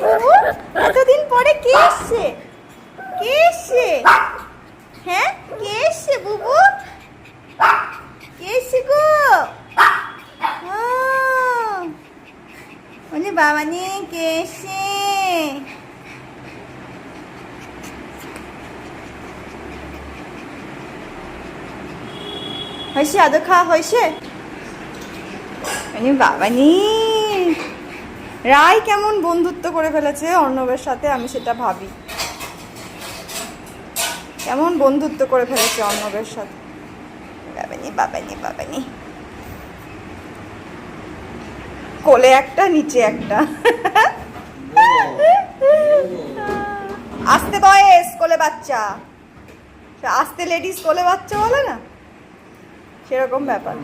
বুবু? এতদিন পরে কে এসছে? কে এসছে? হ্যাঁ, কে এসছে বুবু? কে এসছে গো? ওরে বাবা নে, কে এসছে? হয়েছে, আদর খাওয়া হয়েছে? বাবা নি, রায় কেমন বন্ধুত্ব করে ফেলেছে অর্ণবের সাথে, আমি সেটা ভাবি। কেমন বন্ধুত্ব করে ফেলেছে অর্ণবের সাথে। বাবানি বাবানি বাবানি, কোলে একটা নিচে একটা। আস্তে বয়স, কোলে বাচ্চা। আস্তে লেডিস কোলে বাচ্চা বলে না, সেরকম ব্যাপার।